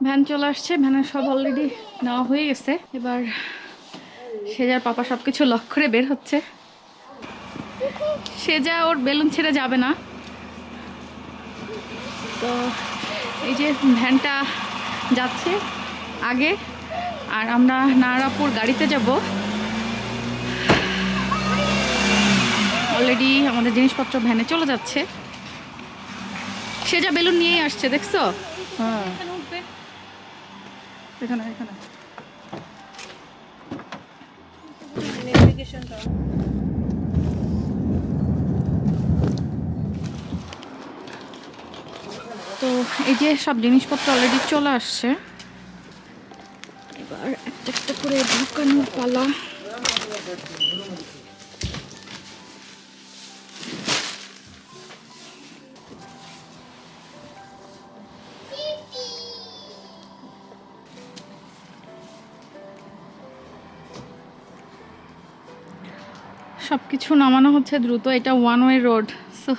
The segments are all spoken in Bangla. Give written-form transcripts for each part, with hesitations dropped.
ভ্যান চলে আসছে, ভ্যানের সব অলরেডি নেওয়া হয়ে গেছে। এবার সেজার পাপা সবকিছু লক করে বের হচ্ছে। সেজা ওর বেলুন ছেড়ে যাবে না, তো এই যে ভ্যানটা যাচ্ছে আগে, আর আমরা নারাপুর গাড়িতে যাব। অলরেডি আমাদের জিনিসপত্র ভ্যানে চলে যাচ্ছে। সেজা বেলুন নিয়েই আসছে, দেখছো? হ্যাঁ, এখানে এখানে তো এই যে সব জিনিসপত্র অলরেডি চলে আসছে। এবার একটা একটা করে ঢুকানোর পালা। সবকিছু নামানো হচ্ছে দ্রুত, এটা ওয়ান ওয়ে রোড, সো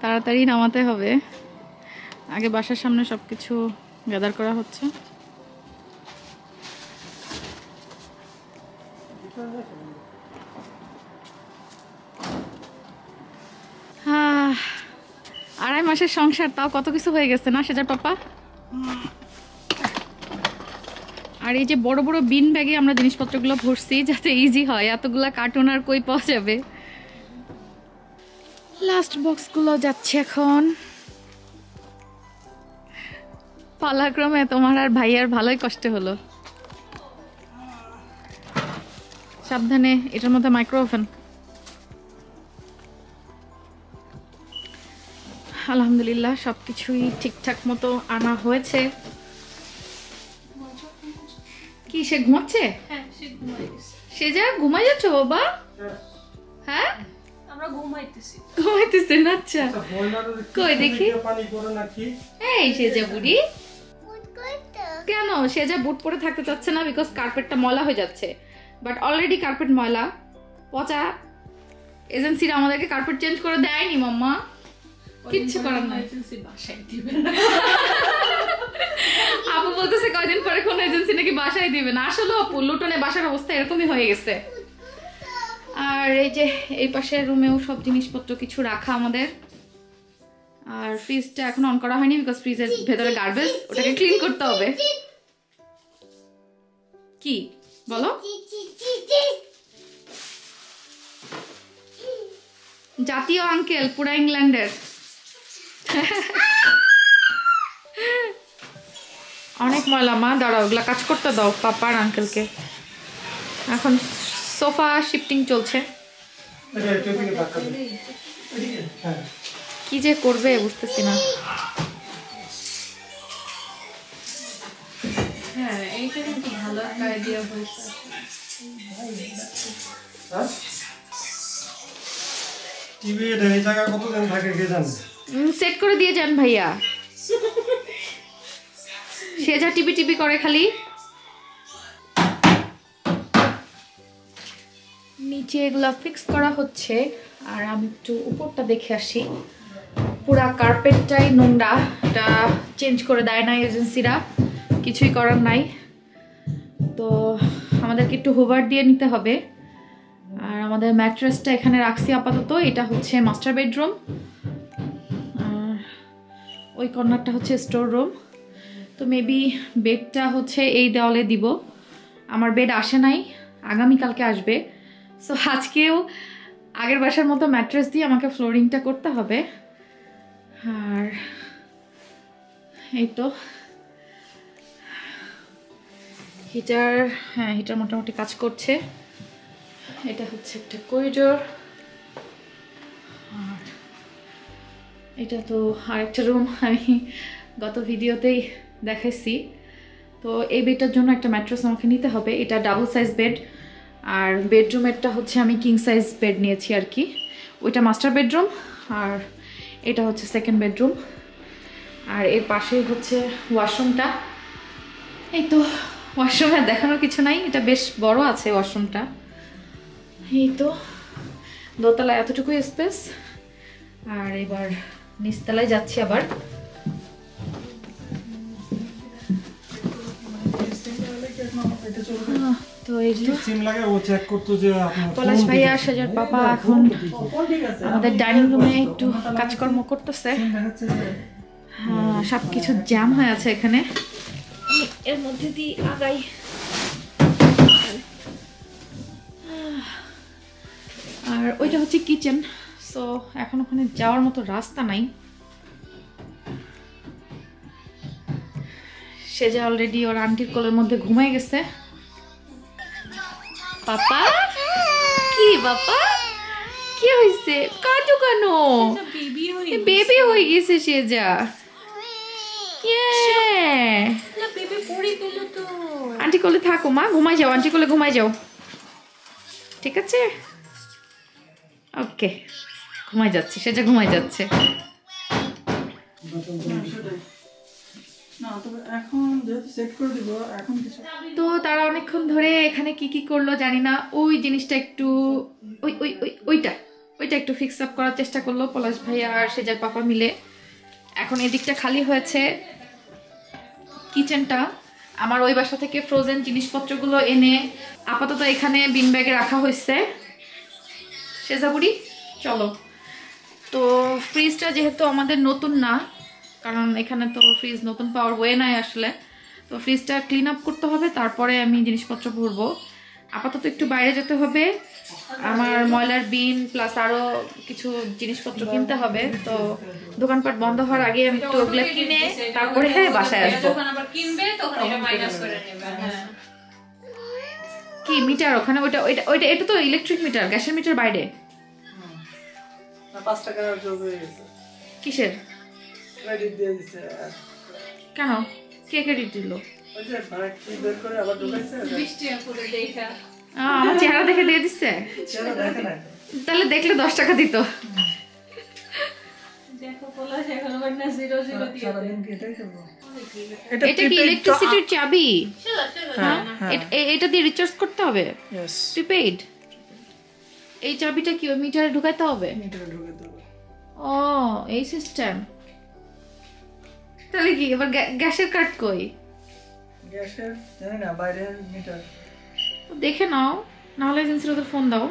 তাড়াতাড়ি নামাতে হবে। আগে বাসার সামনে সবকিছু গ্যাদার করা হচ্ছে। আড়াই মাসের সংসার, তাও কত কিছু হয়ে গেছে না সেজার পাপা? আর এই যে বড় বড় বিন ব্যাগে আমরা জিনিসপত্রগুলো ভরছি যাতে ইজি হয়, এতগুলা কার্টুন আর কই পাওয়া যাবে। লাস্ট বক্সগুলো যাচ্ছে এখন। পালাক্রমে তোমার আর ভাইয়ার ভালোই কষ্ট হলো। সাবধানে, এটার মধ্যে মাইক্রো ওভেন। আলহামদুলিল্লাহ সবকিছুই ঠিকঠাক মতো আনা হয়েছে। কি সে ঘুমাচ্ছে? সে যা ঘুমাই যাচ্ছ বাবা? হ্যাঁ, আমরা ঘুমাইতেছেন। আচ্ছা কই দেখি। এই সেজা বুড়ি কেন? সেজা বুট পরে থাকতে চাচ্ছে না বিকজ কার্পেটটা ময়লা হয়ে যাচ্ছে। বাট অলরেডি কার্পেট ময়লা, পচা। এজেন্সিরা আমাদেরকে কার্পেট চেঞ্জ করে দেয়নি মাম্মা, কিচ্ছু করার নাই। আপু বলতেছে কয়দিন পরে কোন এজেন্সি নাকি বাসায় দিবে না। আসলে আপু লুটনে বাসার অবস্থা এরকমই হয়ে গেছে। আর এই যে এই পাশের রুমেও সব জিনিসপত্র কিছু রাখা আমাদের। আর ফ্রিজটা এখন অন করা হয়নি বিকজ ফ্রিজের ভেতরে গার্বেজ, ওটাকে ক্লিন করতে হবে। কি বলো? জাতীয় আঙ্কেল পুরা ইংল্যান্ডের। অনেক ময়লা মা, দাঁড়াও ওগুলা কাজ করতে দাও পাপা আর আঙ্কেলকে। এখন সোফা শিফটিং চলছে। কি যে করবে বুঝতেছি না। হ্যাঁ, এইটা কিন্তু ভালো একটা আইডিয়া হয়েছে। টিভি এটা এই জায়গা কতদিন থাকে কে জানে? সেট করে দিয়ে যান ভাইয়া। সে যা টিপি টিপি করে খালি। নিচে এগুলা ফিক্স করা হচ্ছে আর আমি একটু উপরটা দেখে আসি। পুরা কার্পেটটাই নোংরা, এটা চেঞ্জ করে দেয় না এজেন্সিরা, কিছুই করার নাই। তো আমাদেরকে একটু হুভার দিয়ে নিতে হবে। আর আমাদের ম্যাট্রেসটা এখানে রাখছি আপাতত। এটা হচ্ছে মাস্টার বেডরুম, ওই কর্নারটা হচ্ছে স্টোর রুম। তো মেবি বেডটা হচ্ছে এই দেওয়ালে দিব। আমার বেড আসে নাই, আগামীকালকে আসবে। সো আজকেও আগের বাসার মতো ম্যাট্রেস দিয়ে আমাকে ফ্লোরিংটা করতে হবে। আর এই তো হিটার, হ্যাঁ হিটার মোটামুটি কাজ করছে। এটা হচ্ছে একটা করিডোর, আর এটা তো আরেকটা রুম, আমি গত ভিডিওতেই দেখাইছি। তো এই বেডটার জন্য একটা ম্যাট্রেস আমাকে নিতে হবে। এটা ডাবল সাইজ বেড, আর বেডরুমেরটা হচ্ছে আমি কিং সাইজ বেড নিয়েছি আর কি। ওইটা মাস্টার বেডরুম আর এটা হচ্ছে সেকেন্ড বেডরুম। আর এর পাশেই হচ্ছে ওয়াশরুমটা। এই তো ওয়াশরুমে দেখানোর কিছু নাই, এটা বেশ বড় আছে ওয়াশরুমটা। এই তো দোতলায় এতটুকুই স্পেস। আর এবার নিচতলায় যাচ্ছি আবার। এটা চলবে তো এই যে সিম লাগে ও চেক করতে যে আপনার পলাশ ভাইয়া সেজার পাপা এখন আমাদের ডাইনিং রুমে একটু কাজকর্ম করতেছে। হ্যাঁ, সবকিছু জ্যাম হয়ে আছে এখানে, আমি এর মধ্যে দিয়ে আগাই। আর ওইটা হচ্ছে কিচেন, সো এখন ওখানে যাওয়ার মতো রাস্তা নাই। সে যে অলরেডি ওর আন্টির কোলের মধ্যে ঘুমাই গেছে। পাপা কি বাবা কি হয়েছে, কাঁদো কেন? বেবি হয়ে গেছে সে যা। আন্টি কোলে থাকো মা, ঘুমাই যাও, আন্টি কোলে ঘুমাই যাও, ঠিক আছে? ওকে, ঘুমাই যাচ্ছে সেটা, ঘুমাই যাচ্ছে। তো তারা অনেকক্ষণ ধরে এখানে কি কি করলো জানি না, ওই জিনিসটা একটু ওইটা একটু ফিক্স আপ করার চেষ্টা করলো পলাশ ভাইয়া আর সেজার পাপা মিলে। এখন এদিকটা খালি হয়েছে কিচেনটা। আমার ওই বাসা থেকে ফ্রোজেন জিনিসপত্রগুলো এনে আপাতত এখানে বিন ব্যাগে রাখা হয়েছে। সেজাবুড়ি চলো। তো ফ্রিজটা যেহেতু আমাদের নতুন না, কারণ এখানে তো ফ্রিজ নতুন পাওয়ার ওয়ে নাই আসলে, তো ফ্রিজটা ক্লিন আপ করতে হবে, তারপরে আমি জিনিসপত্র ভরবো। আপাতত একটু বাইরে যেতে হবে, আমার ময়লার বিন প্লাস আরও কিছু জিনিসপত্র কিনতে হবে। তো দোকানপাট বন্ধ হওয়ার আগে আমি একটু ওগুলো কিনে তারপরে বাসায় আসবো। কি মিটার ওখানে? ওইটা ওইটা ওইটা এটা তো ইলেকট্রিক মিটার, গ্যাসের মিটার বাইরে। 5 টাকা যোগ হয়ে গেছে। কিসের ক্রেডিট দিয়ে দিছে? কেন? কে ক্রেডিট দিল? ওই যে ভাড়া কি বের করে আবার ঢুকাইছে। 20 টাকা করে দেখা। আমার চেহারা দেখে দিয়ে দিচ্ছে? চেহারা দেখে না, তাহলে দেখলে 10 টাকা দিত। দেখো পলাশ এখন আবার না 0 0 দিয়ে সারাদিন কি এটাই করবো? এটা কি ইলেকট্রিসিটির চাবি? হ্যাঁ, এটা দিয়ে রিচার্জ করতে হবে? Yes, prepaid. এই চাবিটা কি ওই মিটারে ঢুকাইতে হবে? মিটারে ঢুকে দেবো। ও এই সিস্টেম। তাহলে কি এবার গ্যাসের কার্ড কই? গ্যাসের জানি না, বাইরের মিটার। দেখে নাও, নাহলে এজেন্সির ওদের ফোন দাও।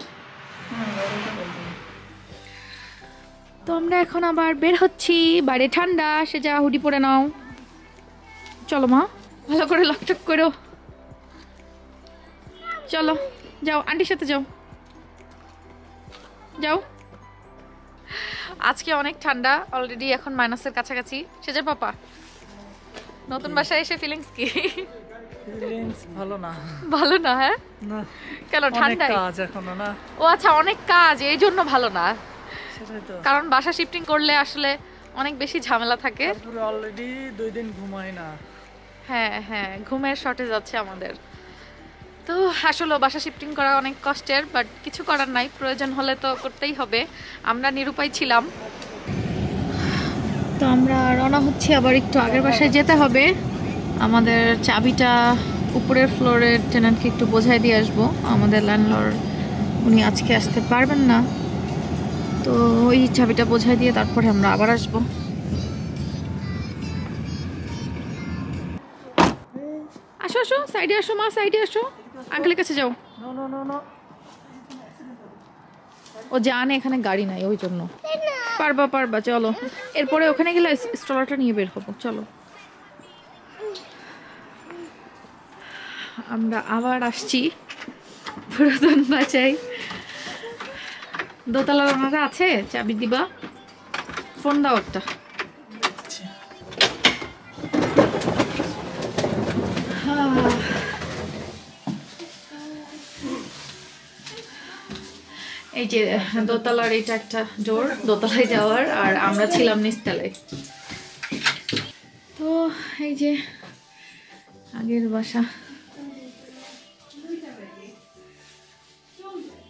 তো আমরা এখন আবার বের হচ্ছি, বাইরে ঠান্ডা, সে যা হুডি পরে নাও। চলো মা, ভালো করে লকটক করো। চলো যাও, আন্টির সাথে যাও, যাও। আজকে অনেক ঠান্ডা, অলরেডি এখন মাইনাসের কাছাকাছি। সেজে পাপা, নতুন বাসায় এসে ফিলিংস কি? ফিলিংস ভালো না। ভালো না? হ্যাঁ, না কেন? ঠান্ডা কাজ এখনো না। ও আচ্ছা, অনেক কাজ, এই জন্য ভালো না। সেটাই তো, কারণ বাসা শিফটিং করলে আসলে অনেক বেশি ঝামেলা থাকে। তারপরে অলরেডি 2 দিন ঘুমাই না। হ্যাঁ হ্যাঁ, ঘুমের শর্টেজ আছে আমাদের। তো আসলে বাসা শিফটিং করা অনেক কষ্টের, বাট কিছু করার নাই, প্রয়োজন হলে তো করতেই হবে। আমরা নিরুপায় ছিলাম। তো আমরা রওনা হচ্ছি, আবার একটু আগের বাসায় যেতে হবে। আমাদের চাবিটা উপরের ফ্লোরের টেনান্টকে একটু বোঝাই দিয়ে আসবো। আমাদের ল্যান্ডলর্ড উনি আজকে আসতে পারবেন না, তো ওই চাবিটা বোঝাই দিয়ে তারপরে আমরা আবার আসবো। আসো আসো, সাইডে আসো মা, সাইডে আসো, আঙ্কেলের কাছে যাও। নো নো নো নো, ও জানে এখানে গাড়ি নাই, ওই জন্য। পারবা পারবা, চলো। এরপরে ওখানে গেলে স্ট্রলারটা নিয়ে বের হবো, চলো। আমরা আবার আসছি পুরাতন বাসায়। দোতলার ওনারা আছে, চাবি দিবা? ফোন দাও একটা। এই যে দোতলার এটা একটা ডোর, দোতলায় যাওয়ার, আর আমরা ছিলাম নিচতলায়। তো এই যে আগের বাসা।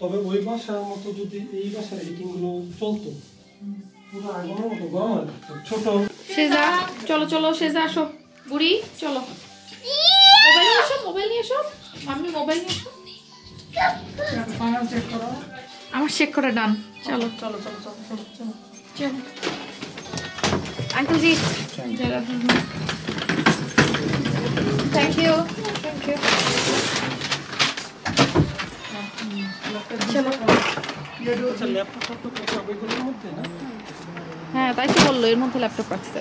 তবে ওই বাসার মতো যদি এই বাসার হিটিং গুলো চলতো, পুরো আগুনের মতো গরম আর ছোট। সেজা চলো চলো, সেজা আসো, বুড়ি চলো। মোবাইল নিয়ে এসো, মোবাইল নিয়ে এসো, মাম্মি মোবাইল নিয়ে এসো। ফাইনাল চেক করো। আমার চেক করা ডান, চলো চলো চলো চলো চলো চলো চলো। Uncle ji, thank you, thank you. আচ্ছা ল্যাপটপ তো সব এগুলোর মধ্যে না? হ্যাঁ তাই তো বললো, এর মধ্যে ল্যাপটপ রাখছে।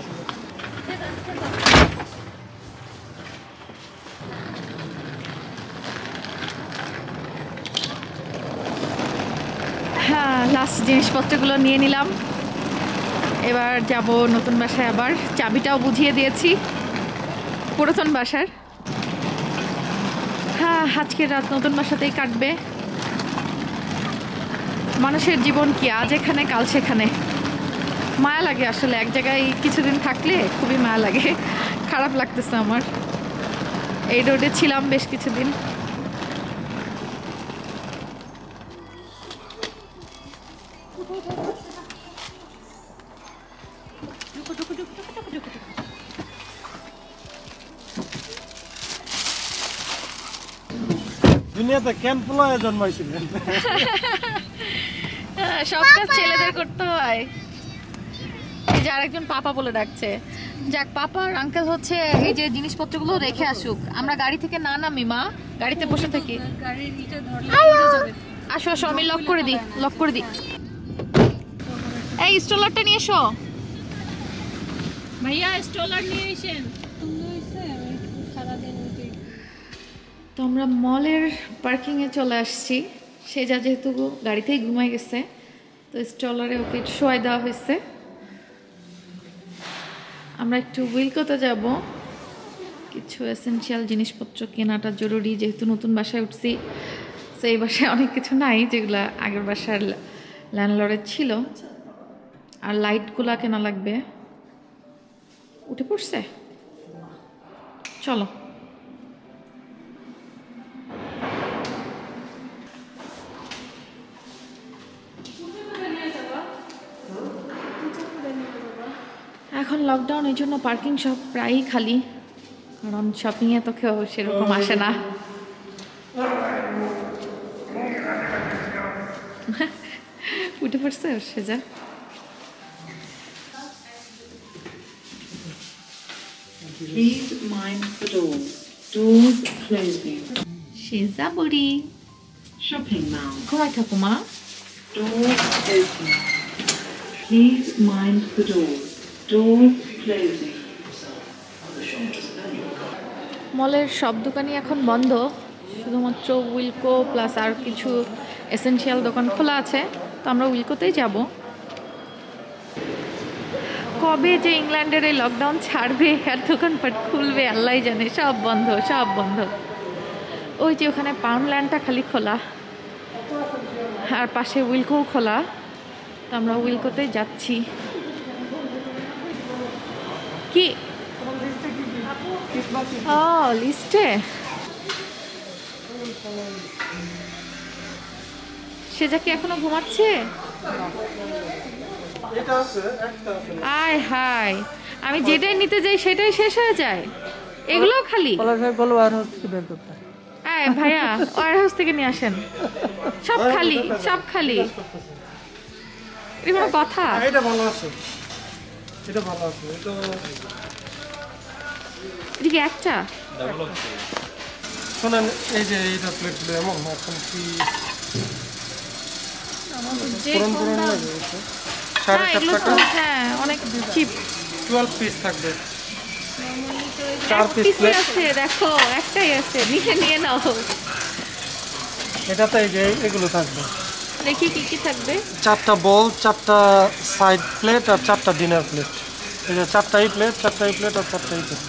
হ্যাঁ লাস্ট জিনিসপত্রগুলো নিয়ে নিলাম। এবার যাব নতুন বাসায়। আবার চাবিটাও বুঝিয়ে দিয়েছি পুরাতন বাসার। হ্যাঁ আজকের রাত নতুন বাসাতেই কাটবে। মানুষের জীবন কি আজ এখানে কাল সেখানে। মায়া লাগে আসলে, এক জায়গায় কিছুদিন থাকলে খুবই মায়া লাগে। খারাপ লাগতেছে আমার। এই রোডে ছিলাম বেশ কিছুদিন। দুনিয়াতে কেন পোলায় জন্মাইছিলেন? সব কাজ ছেলেদের করতে হয়। এই যে আরেকজন পাপা বলে ডাকছে। যাক পাপা আর আঙ্কেল হচ্ছে এই যে জিনিসপত্রগুলো রেখে আসুক, আমরা গাড়ি থেকে না নামি মা, গাড়িতে বসে থাকি। গাড়ির ইটা ধরলে পড়ে যাবে। আসো আসো, আমি লক করে দিই, লক করে দিই। এই স্ট্রলারটা নিয়ে এসো ভাইয়া, স্ট্রলার নিয়ে এসেন। সুন্দর হইছে, আমি সারাদিন উঠে। তো আমরা মলের পার্কিংয়ে চলে আসছি। সে যা যেহেতু গাড়িতেই ঘুমাই গেছে, তো স্ট্রলারে ওকে শোয়াই দেওয়া হয়েছে। আমরা একটু উইলকোতে যাব, কিছু এসেনশিয়াল জিনিসপত্র কেনাটা জরুরি, যেহেতু নতুন বাসায় উঠছি। তো এই বাসায় অনেক কিছু নাই যেগুলো আগের বাসার ল্যান্ডলর্ডের ছিল। আর লাইটগুলা কেনা লাগবে। উঠে পড়ছে, চলো। এখন লকডাউন, এই জন্য পার্কিং সব প্রায়ই খালি, কারণ শপিংয়ে তো কেউ সেরকম আসে না। উঠে পড়ছে সেজা। Please mind the doors. Doors closing. সেজা বুড়ি Shopping mall. ঘুমাই থাকো মা। Doors open. Please mind the doors. Doors closing. মলের সব দোকানই এখন বন্ধ, শুধুমাত্র উইলকো প্লাস আর কিছু এসেনশিয়াল দোকান খোলা আছে। তো আমরা উইলকোতেই যাব। কবে যে ইংল্যান্ডের এই লকডাউন ছাড়বে আর দোকানপাট খুলবে আল্লাহ জানে, সব বন্ধ সব বন্ধ। ওই যে ওখানে পাউন্ডল্যান্ডটা খালি খোলা, আর পাশে উইলকোও খোলা। তো আমরা উইলকোতেই যাচ্ছি। কি ও লিস্টে সেজা কি এখনো ঘুমাচ্ছে? এটা আছে, একটা আছে। আয় হায়, আমি যেটাই নিতে যাই সেটাই শেষ হয়ে যায়। এগুলোও খালি। আয় ভাইয়া, ওয়ার হাউস থেকে নিয়ে আসেন। সব খালি, সব খালি। এটা কোনো কথা? এটা ভালো আছে, এটা ভালো আছে। এটা এদিকে একটা শোনেন, এই যে এইটা প্লেটগুলো এমন এখন কি পুরন পুরন লাগে? এটা হ্যাঁ 4.5 এগুলো টাকা, তো হ্যাঁ অনেক চিপ। 12 পিস থাকবে। 4 পিস পিসে প্লেট। আছে, দেখো একটাই আছে, নিয়ে নাও। এটাতে এই যে এগুলো থাকবে। দেখি কি কি থাকবে। 4টা বল, 4টা সাইড প্লেট আর 4টা ডিনার প্লেট। এই যে 4টাই প্লেট, 4টাই প্লেট আর 4টাই প্লেট।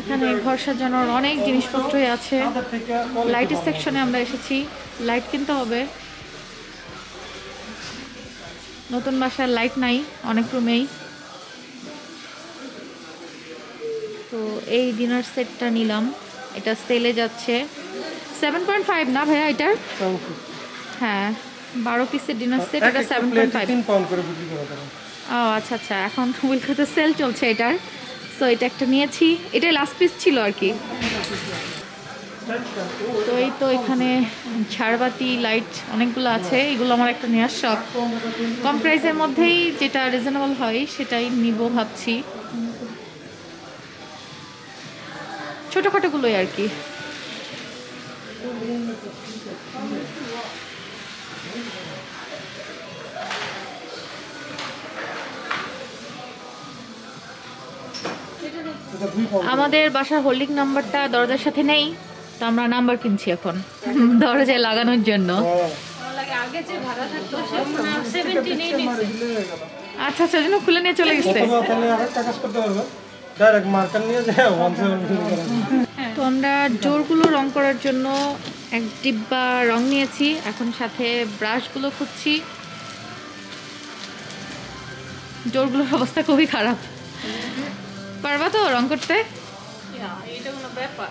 এখানে ঘর সাজানোর অনেক জিনিসপত্রই আছে। লাইটের সেকশনে আমরা এসেছি, লাইট কিনতে হবে। নতুন বাসার লাইট নাই অনেক রুমেই। তো এই ডিনার সেটটা নিলাম, এটা সেলে যাচ্ছে 7.5 না ভাইয়া এটার? হ্যাঁ 12 পিসের ডিনার সেট, এটা 7.5। 3 পাউন্ড করে বিক্রি করা যাবে। ও আচ্ছা আচ্ছা, এখন উইলকোতে সেল চলছে এটার। সো এটা একটা নিয়েছি, এটাই লাস্ট পিস ছিল আর কি। তো এই তো এখানে ঝাড়বাতি লাইট অনেকগুলো আছে, এগুলো আমার একটা নেওয়ার শখ। কম প্রাইসের মধ্যেই যেটা রিজনেবল হয় সেটাই নিব ভাবছি। ছোটোখাটোগুলোই আর কি। আমাদের বাসার হোল্ডিং নাম্বারটা দরজার সাথে নেই, তো আমরা নাম্বার কিনছি এখন দরজায় লাগানোর জন্য। আগে যে ভাড়া থাকতো সেটা 17 এই নিচে। আচ্ছা আচ্ছা, জন্য খুলে নিয়ে চলে গেছে। তো আমরা জোরগুলো রং করার জন্য এক ডিব্বা রং নিয়েছি, এখন সাথে ব্রাশগুলো খুঁজছি। জোরগুলোর অবস্থা খুবই খারাপ। পারবা তো রং করতে? এটা কোনো ব্যাপার?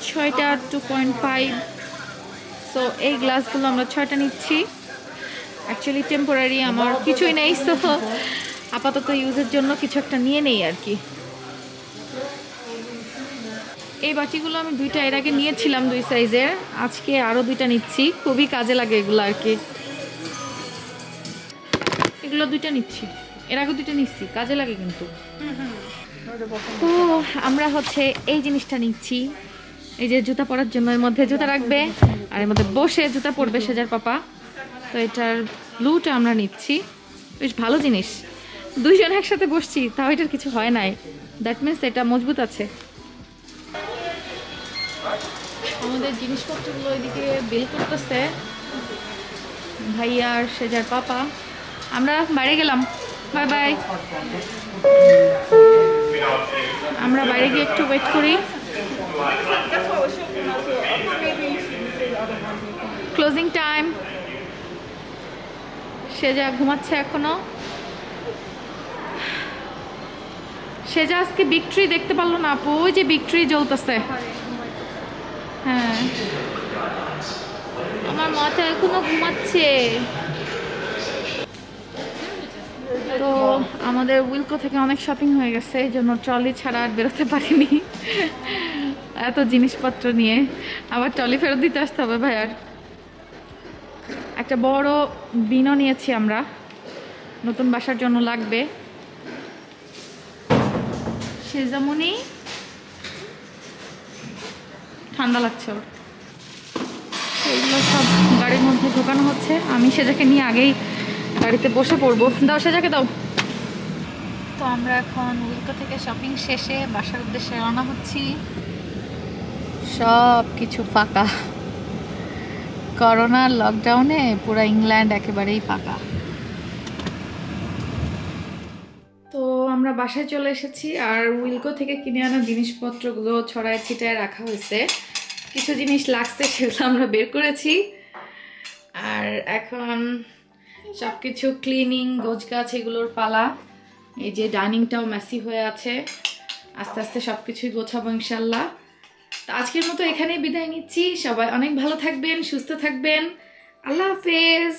6টা 2.5। তো এই গ্লাসগুলো আমরা 6টা নিচ্ছি। অ্যাকচুয়ালি টেম্পোরারি, আমার কিছুই নেই, তো আপাতত ইউজের জন্য কিছু একটা নিয়ে নেই আর কি। এই বাটিগুলো আমি 2টা এর আগে নিয়েছিলাম 2 সাইজের, আজকে আরও 2টা নিচ্ছি, খুবই কাজে লাগে এগুলো আর কি। এগুলো 2টা নিচ্ছি, এর আগে 2টা নিচ্ছি, কাজে লাগে কিন্তু। তো আমরা হচ্ছে এই জিনিসটা নিচ্ছি, এই যে জুতা পরার জন্য, এর মধ্যে জুতা রাখবে আর এর মধ্যে বসে জুতা পরবে সেজার পাপা। তো এটার ব্লুটা আমরা নিচ্ছি, বেশ ভালো জিনিস। 2 জন একসাথে বসছি, তাও এটার কিছু হয় নাই, দ্যাট মিনস এটা মজবুত আছে। আমাদের জিনিসপত্রগুলো এদিকে বিল করতেছে ভাইয়া আর সেজার পাপা। আমরা বাইরে গেলাম, বাই বাই। আমরা বাইরে গিয়ে একটু ওয়েট করি। Closing time. সেজা ঘুমাচ্ছে এখনো। সেজা আজকে বিগ ট্রি দেখতে পারলো না আপু, ওই যে বিগ ট্রি জ্বলতেছে। হ্যাঁ, আমার মাথা এখনো ঘুমাচ্ছে। তো আমাদের উইলকো থেকে অনেক শপিং হয়ে গেছে, এই জন্য ট্রলি ছাড়া আর বেরোতে পারিনি এত জিনিসপত্র নিয়ে। আবার ট্রলি ফেরত দিতে আসতে হবে ভাইয়ার। একটা বড় বিনও নিয়েছি আমরা, নতুন বাসার জন্য লাগবে। সেজামনি ঠান্ডা লাগছে ওর। এইগুলো সব গাড়ির মধ্যে ঢোকানো হচ্ছে, আমি সেজাকে নিয়ে আগেই গাড়িতে বসে পড়বো। দাও সেজাকে দাও। তো আমরা এখন উইলকো থেকে শপিং শেষে বাসার উদ্দেশ্যে রওনা হচ্ছি। সব কিছু ফাঁকা, করোনার লকডাউনে পুরো ইংল্যান্ড একেবারেই ফাঁকা। তো আমরা বাসায় চলে এসেছি, আর উইলকো থেকে কিনে আনা জিনিসপত্রগুলো ছড়ায় ছিটায় রাখা হয়েছে। কিছু জিনিস লাগছে সেগুলো আমরা বের করেছি, আর এখন সব কিছু ক্লিনিং গোছগাছ এগুলোর পালা। এই যে ডাইনিংটাও মেসি হয়ে আছে, আস্তে আস্তে সব কিছুই গোছাবো ইনশাল্লাহ। তো আজকের মতো এখানেই বিদায় নিচ্ছি। সবাই অনেক ভালো থাকবেন, সুস্থ থাকবেন। আল্লাহ হাফেজ।